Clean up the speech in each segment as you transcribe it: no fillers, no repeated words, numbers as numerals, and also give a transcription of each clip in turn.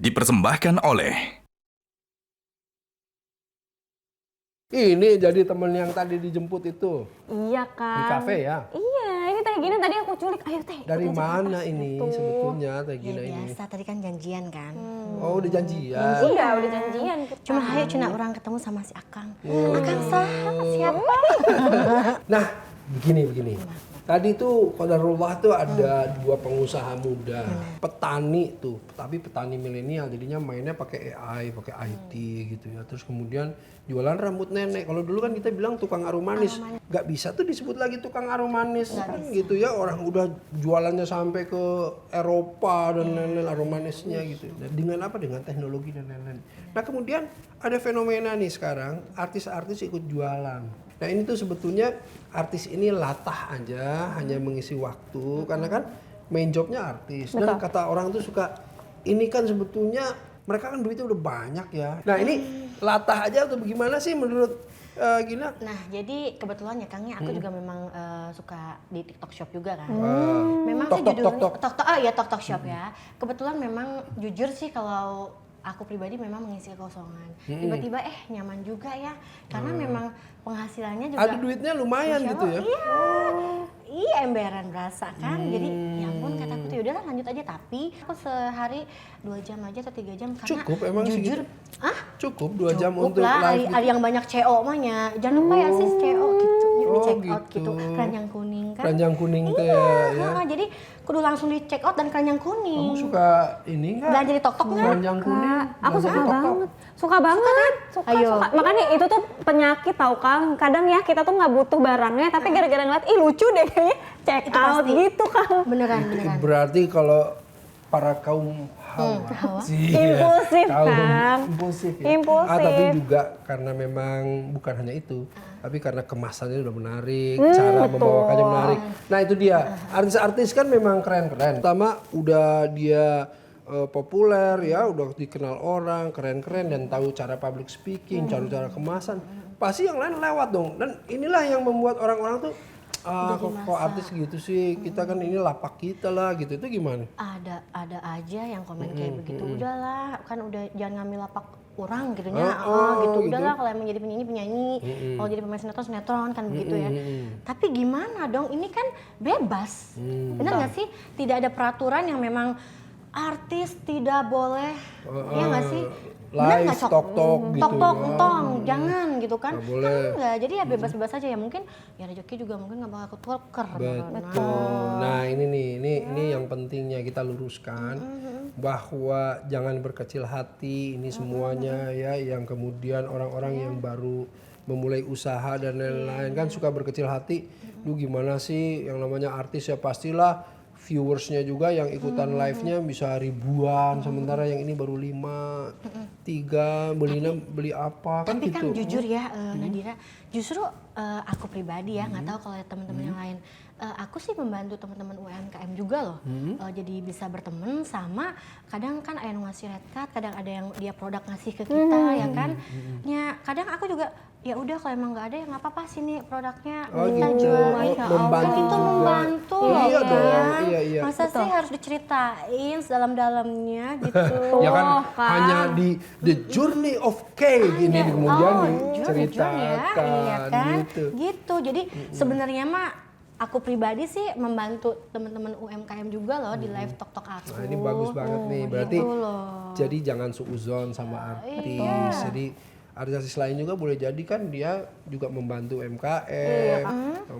Dipersembahkan oleh Ini jadi temen yang tadi dijemput itu Iya kan. di kafe ya? Iya, ini Teh Gina tadi aku culik. Ayo Teh. Dari ikutin mana siapa? ini Gitu. sebetulnya Teh Ya Gina ini? biasa, tadi kan janjian kan. Oh udah janjian. Udah janjian kita. Cuma ayo cuna orang ketemu sama si Akang. Oh. Akang saha siapa? Nah begini. Tadi tuh qadarullah tuh ada dua pengusaha muda, petani tuh, tapi petani milenial, jadinya mainnya pakai AI, pakai IT gitu ya. Terus kemudian jualan rambut nenek. Kalau dulu kan kita bilang tukang arum manis, nggak bisa tuh disebut lagi tukang arum manis kan gitu ya. Orang udah jualannya sampai ke Eropa dan lain-lain arum manisnya gitu. Dan dengan apa? Dengan teknologi dan lain-lain. Nah kemudian ada fenomena nih sekarang, artis-artis ikut jualan. Nah ini tuh sebetulnya artis ini latah aja, hanya mengisi waktu karena kan main jobnya artis. Dan kata orang tuh suka, ini kan sebetulnya mereka kan duitnya udah banyak ya. Nah ini latah aja atau bagaimana sih menurut Gina? Nah jadi kebetulan ya Kangnya aku juga memang suka di TikTok Shop juga kan. Wow. Memang Tok, sih tok, judulnya tok, tok. TikTok Shop ya. Kebetulan memang jujur sih kalau aku pribadi memang mengisi kekosongan. Tiba-tiba nyaman juga ya. Karena memang penghasilannya juga Ada duitnya lumayan Masya gitu ya? Allah, Iya. Iya emberan berasa kan. Jadi ya ampun kataku tuh yaudahlah lanjut aja. Tapi aku sehari 2 jam aja atau 3 jam karena Cukup emang jujur segitu? Cukup 2 jam cukup untuk lah, live ada yang banyak CO mahnya. Jangan lupa ya sis CO gitu. Di Oh, check out gitu. gitu. Keranjang kuning kan. Keranjang kuning tuh Iya, ya. jadi kudu langsung di check out dan keranjang kuning. Kamu suka ini nggak? Belanja di tok-tok nggak? Keranjang kuning? Aku belanja suka di tok-tok? banget. Suka banget. Suka. Ayo. Makanya itu tuh penyakit tau Kang. Kadang ya kita tuh nggak butuh barangnya tapi gara-gara ngeliat ih lucu deh kayaknya check Itu out pasti. gitu Kang. Beneran. Berarti kalau para kaum hawa, Impulsif, Kang. impulsif ya. Impulsif. Tapi juga karena memang bukan hanya itu, tapi karena kemasannya udah menarik, cara membawakannya menarik. Nah itu dia, artis-artis kan memang keren-keren. Pertama udah dia populer ya, udah dikenal orang, keren-keren dan tahu cara public speaking, cara kemasan. Pasti yang lain lewat dong. Dan inilah yang membuat orang-orang tuh kok artis gitu sih, kita kan ini lapak kita lah gitu, itu gimana? Ada aja yang komen kayak begitu. Udahlah, kan udah jangan ngambil lapak orang gitu gitu. Udahlah kalau emang jadi penyanyi, kalau jadi pemain sinetron kan begitu ya. Tapi gimana dong? Ini kan bebas. Benar nggak sih? Tidak ada peraturan yang memang artis tidak boleh, ya nggak sih? Benar Live, nggak, Cok? tok-tok gitu Tok-tok, ya. tong, jangan gitu kan? Nggak boleh. Kan enggak, jadi ya bebas-bebas aja ya. Mungkin ya rezeki juga mungkin nggak bakal ketuker. Betul. Nah ini nih, ini yang pentingnya kita luruskan bahwa jangan berkecil hati ini semuanya ya, yang kemudian orang-orang yang baru memulai usaha dan lain-lain kan suka berkecil hati. Duh gimana sih yang namanya artis ya pastilah viewersnya juga yang ikutan live-nya bisa ribuan, sementara yang ini baru 5, 3, beli apa kan Tapi gitu. kan jujur ya Nadira, justru aku pribadi ya nggak tahu kalau teman-teman yang lain, aku sih membantu teman-teman UMKM juga loh, jadi bisa berteman sama kadang kan ada yang ngasih red card, kadang ada yang dia produk ngasih ke kita ya kan, ya kadang aku juga ya udah kalau emang nggak ada ya nggak apa-apa sini produknya kita gitu. jual, Masya Allah. Membantu kan itu juga. membantu Iya loh dong, kan, iya. masa sih harus diceritain sedalam-dalamnya gitu. Ya kan Kang. hanya di The Journey of K gini kemudian jujur diceritakan iya kan? gitu. Jadi sebenarnya mah aku pribadi sih membantu teman-teman UMKM juga loh di live tok-tok aku. Nah ini bagus banget nih, berarti Gitu loh. jadi jangan suuzon sama artis. Jadi artis lain juga boleh jadi kan dia juga membantu UMKM,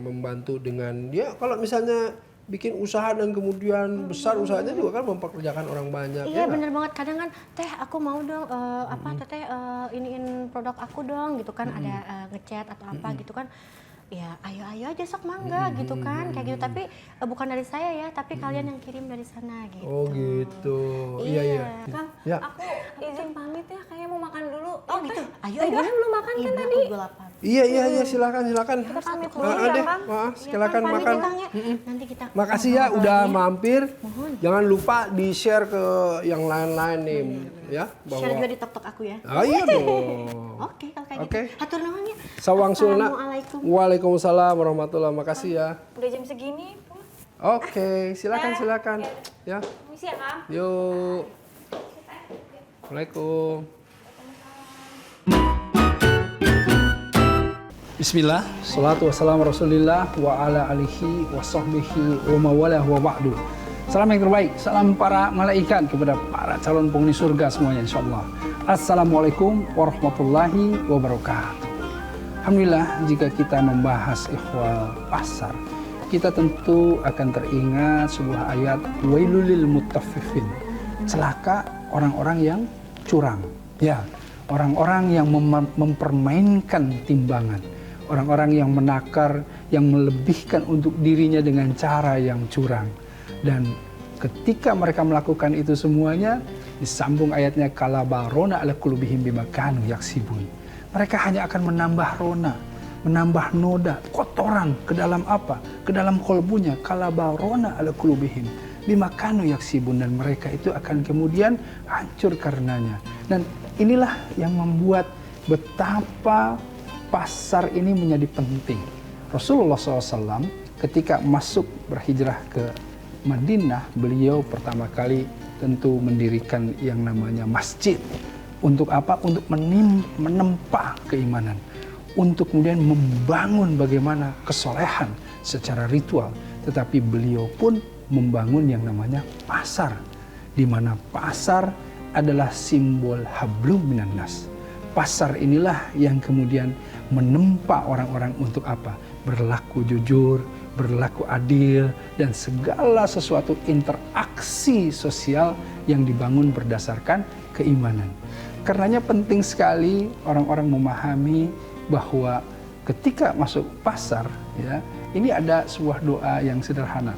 membantu dengan dia kalau misalnya bikin usaha dan kemudian besar usahanya juga kan mempekerjakan orang banyak. Iya ya nggak? bener banget, kadang kan teh aku mau dong teteh iniin produk aku dong gitu kan, ada ngechat atau apa gitu kan. Ya ayo aja sok mangga gitu kan kayak gitu, tapi bukan dari saya ya, tapi kalian yang kirim dari sana gitu. Oh gitu. Iya. Kang, Ya. aku izin pamit ya, kayaknya mau makan dulu. Oh gitu. Ayo Teh Gina belum makan kan tadi? Aku lapar. Iya silakan. Kita pamit dulu ya, Deh, Kang. silakan Pamit makan. ya, Kang, ya. Nanti kita Makasih ya udah mampir. Jangan lupa di-share ke yang lain-lain nih ya share juga bahwa di tok-tok aku ya. iya dong. Oke, kalau kayak Oke. gitu. Hatur nuhun ya. Sawang Sulna. Assalamualaikum. Waalaikumsalam warahmatullahi wabarakatuh. Makasih ya. Udah jam segini. Oke, silakan. Ya, Misi ya, Kang. yuk. Assalamualaikum. Bismillah, salatu wassalamu rasulillah wa ala alihi wa sahbihi wa mawalah wa ba'du. Salam yang terbaik, salam para malaikat kepada para calon penghuni surga semuanya insyaallah. Assalamualaikum warahmatullahi wabarakatuh. Alhamdulillah, jika kita membahas ikhwal pasar, kita tentu akan teringat sebuah ayat wailul lil mutaffifin. Celaka orang-orang yang curang. Ya, orang-orang yang mempermainkan timbangan. Orang-orang yang menakar, yang melebihkan untuk dirinya dengan cara yang curang. Dan ketika mereka melakukan itu semuanya, disambung ayatnya kalabarona ala qulubihim bima kanu yaksibun. Mereka hanya akan menambah rona, menambah noda, kotoran ke dalam apa? Ke dalam kolbunya. Kalabarona ala qulubihim bima kanu yaksibun. Dan mereka itu akan kemudian hancur karenanya. Dan inilah yang membuat betapa pasar ini menjadi penting. Rasulullah SAW ketika masuk berhijrah ke Madinah, beliau pertama kali tentu mendirikan yang namanya masjid. Untuk apa? Untuk menempa keimanan. Untuk kemudian membangun bagaimana kesolehan secara ritual. Tetapi beliau pun membangun yang namanya pasar. Di mana pasar adalah simbol hablum minan nas. Pasar inilah yang kemudian menempa orang-orang untuk apa? Berlaku jujur, berlaku adil, dan segala sesuatu interaksi sosial yang dibangun berdasarkan keimanan. Karenanya penting sekali orang-orang memahami bahwa ketika masuk pasar, ya, ini ada sebuah doa yang sederhana.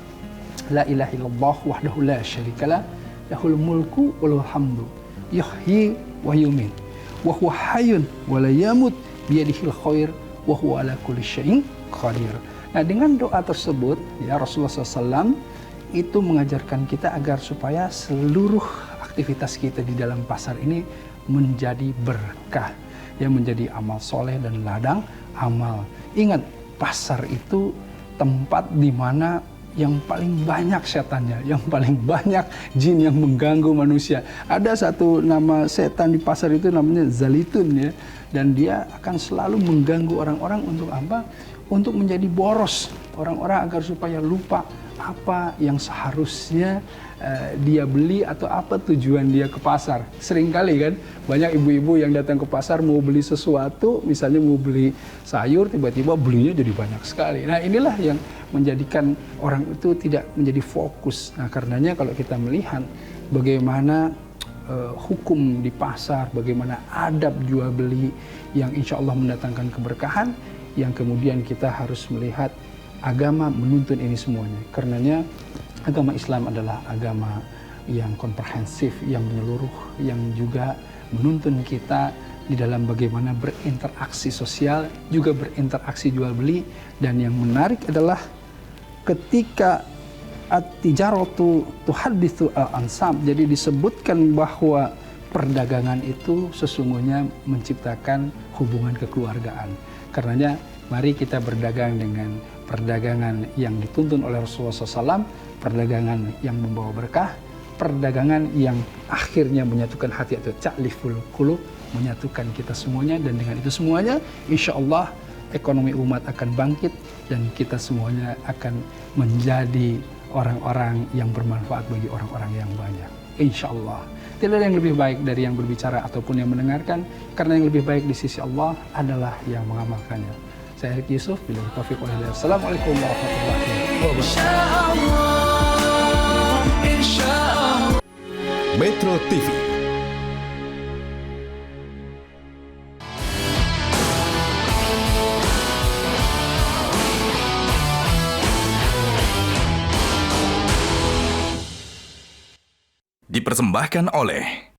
La ilaha illallah wahdahu la syarikalah, lahul mulku wa lahul hamdu, yuhyi wa yumiit. Wa huwa hayyun wa la yamut biyadihil khair wa huwa ala kulli syai'in qadir. Nah, dengan doa tersebut ya Rasulullah SAW itu mengajarkan kita agar supaya seluruh aktivitas kita di dalam pasar ini menjadi berkah, ya, menjadi amal soleh dan ladang amal. Ingat, pasar itu tempat di mana yang paling banyak setannya, yang paling banyak jin yang mengganggu manusia. Ada satu nama setan di pasar itu namanya Zalitun, ya, dan dia akan selalu mengganggu orang-orang untuk apa? Untuk menjadi boros orang-orang agar supaya lupa apa yang seharusnya dia beli atau apa tujuan dia ke pasar. Seringkali kan banyak ibu-ibu yang datang ke pasar mau beli sesuatu, misalnya mau beli sayur, tiba-tiba belinya jadi banyak sekali. Nah, inilah yang menjadikan orang itu tidak menjadi fokus. Nah, karenanya kalau kita melihat bagaimana hukum di pasar, bagaimana adab jual beli yang insya Allah mendatangkan keberkahan, yang kemudian kita harus melihat agama menuntun ini semuanya. Karenanya agama Islam adalah agama yang komprehensif, yang menyeluruh, yang juga menuntun kita di dalam bagaimana berinteraksi sosial, juga berinteraksi jual beli. Dan yang menarik adalah ketika at-tijaratu tuhadditsu al-ansab, jadi disebutkan bahwa perdagangan itu sesungguhnya menciptakan hubungan kekeluargaan. Karenanya mari kita berdagang dengan perdagangan yang dituntun oleh Rasulullah SAW, perdagangan yang membawa berkah, perdagangan yang akhirnya menyatukan hati atau ca'liful qulub, menyatukan kita semuanya. Dan dengan itu semuanya insya Allah ekonomi umat akan bangkit dan kita semuanya akan menjadi orang-orang yang bermanfaat bagi orang-orang yang banyak, insya Allah. Tidak ada yang lebih baik dari yang berbicara ataupun yang mendengarkan, karena yang lebih baik di sisi Allah adalah yang mengamalkannya. Saya Erik Yusuf, billahi taufiq wal hidayah. Assalamualaikum warahmatullahi wabarakatuh. Metro TV. Dipersembahkan oleh